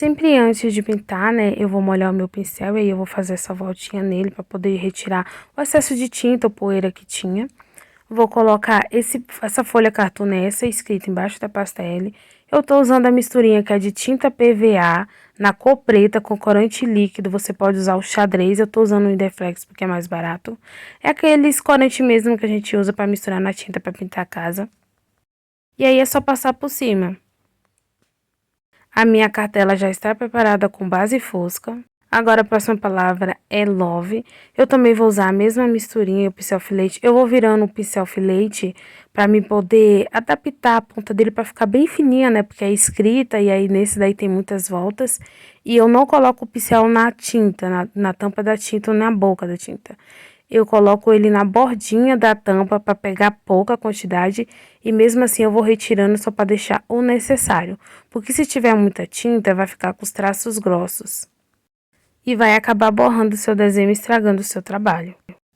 Sempre antes de pintar, né, eu vou molhar o meu pincel e aí eu vou fazer essa voltinha nele para poder retirar o excesso de tinta ou poeira que tinha. Vou colocar essa folha cartoon essa escrita embaixo da pastele. Eu tô usando a misturinha que é de tinta PVA na cor preta com corante líquido. Você pode usar o xadrez, eu tô usando o Indeflex porque é mais barato. É aqueles corante mesmo que a gente usa para misturar na tinta para pintar a casa. E aí é só passar por cima. A minha cartela já está preparada com base fosca. Agora a próxima palavra é love. Eu também vou usar a mesma misturinha e o pincel filete. Eu vou virando o pincel filete para me poder adaptar a ponta dele para ficar bem fininha, né? Porque é escrita e aí nesse daí tem muitas voltas. E eu não coloco o pincel na tinta, na tampa da tinta ou na boca da tinta. Eu coloco ele na bordinha da tampa para pegar pouca quantidade e mesmo assim eu vou retirando só para deixar o necessário, porque se tiver muita tinta vai ficar com os traços grossos e vai acabar borrando o seu desenho e estragando o seu trabalho.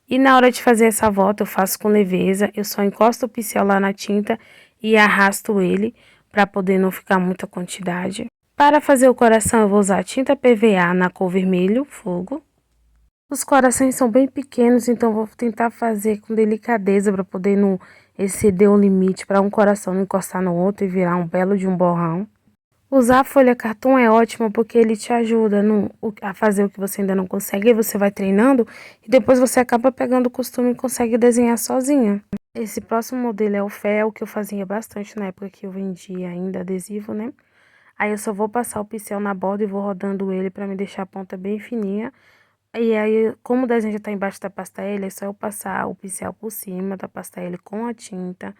E na hora de fazer essa volta eu faço com leveza, eu só encosto o pincel lá na tinta e arrasto ele para poder não ficar muita quantidade. Para fazer o coração eu vou usar tinta PVA na cor vermelho, fogo. Os corações são bem pequenos, então vou tentar fazer com delicadeza para poder não exceder o limite, para um coração não encostar no outro e virar um belo de um borrão. Usar a folha cartão é ótimo porque ele te ajuda a fazer o que você ainda não consegue, e você vai treinando e depois você acaba pegando o costume e consegue desenhar sozinha. Esse próximo modelo é o fel, que eu fazia bastante na época que eu vendia ainda adesivo, né? Aí eu só vou passar o pincel na borda e vou rodando ele para me deixar a ponta bem fininha. E aí, como o desenho já tá embaixo da pastela, é só eu passar o pincel por cima da pastela com a tinta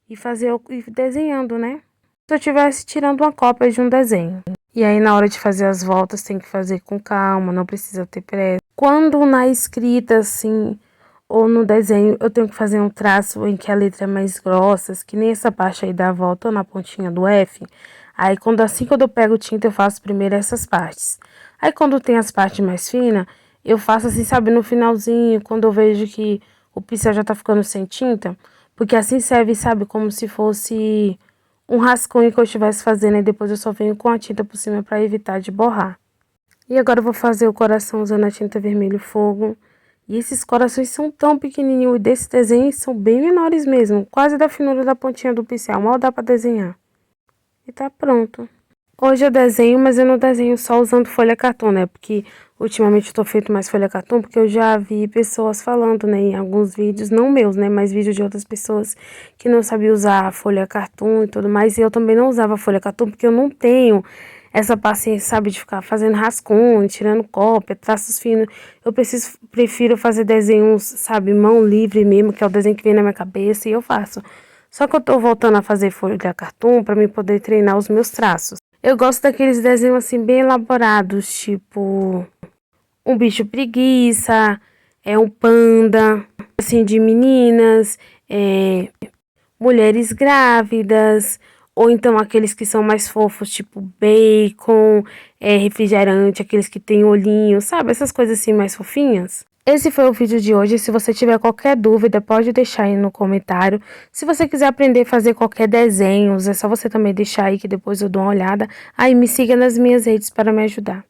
e ir desenhando, né? Se eu estivesse tirando uma cópia de um desenho. E aí, na hora de fazer as voltas, tem que fazer com calma, não precisa ter pressa. Quando na escrita, assim, ou no desenho, eu tenho que fazer um traço em que a letra é mais grossa, que nem essa parte aí da volta, ou na pontinha do F. Aí, assim que eu pego tinta, eu faço primeiro essas partes. Aí, quando tem as partes mais finas, eu faço assim, sabe, no finalzinho, quando eu vejo que o pincel já tá ficando sem tinta. Porque assim serve, sabe, como se fosse um rascunho que eu estivesse fazendo. E depois eu só venho com a tinta por cima para evitar de borrar. E agora eu vou fazer o coração usando a tinta vermelho fogo. E esses corações são tão pequenininhos e desses desenhos são bem menores mesmo. Quase da finura da pontinha do pincel, mal dá para desenhar. E tá pronto. Hoje eu desenho, mas eu não desenho só usando folha cartão, né? Porque ultimamente eu tô feito mais folha cartão, porque eu já vi pessoas falando, né, em alguns vídeos, não meus, né, mas vídeos de outras pessoas que não sabiam usar folha cartão e tudo mais. E eu também não usava folha cartão, porque eu não tenho essa paciência, sabe, de ficar fazendo rascunho, tirando cópia, traços finos. Prefiro fazer desenhos, sabe, mão livre mesmo, que é o desenho que vem na minha cabeça e eu faço. Só que eu tô voltando a fazer folha cartão para me poder treinar os meus traços. Eu gosto daqueles desenhos assim bem elaborados, tipo um bicho preguiça, um panda, assim de meninas, mulheres grávidas, ou então aqueles que são mais fofos, tipo bacon, refrigerante, aqueles que tem olhinho, sabe? Essas coisas assim mais fofinhas. Esse foi o vídeo de hoje. Se você tiver qualquer dúvida, pode deixar aí no comentário. Se você quiser aprender a fazer qualquer desenho, é só você também deixar aí que depois eu dou uma olhada. Aí me siga nas minhas redes para me ajudar.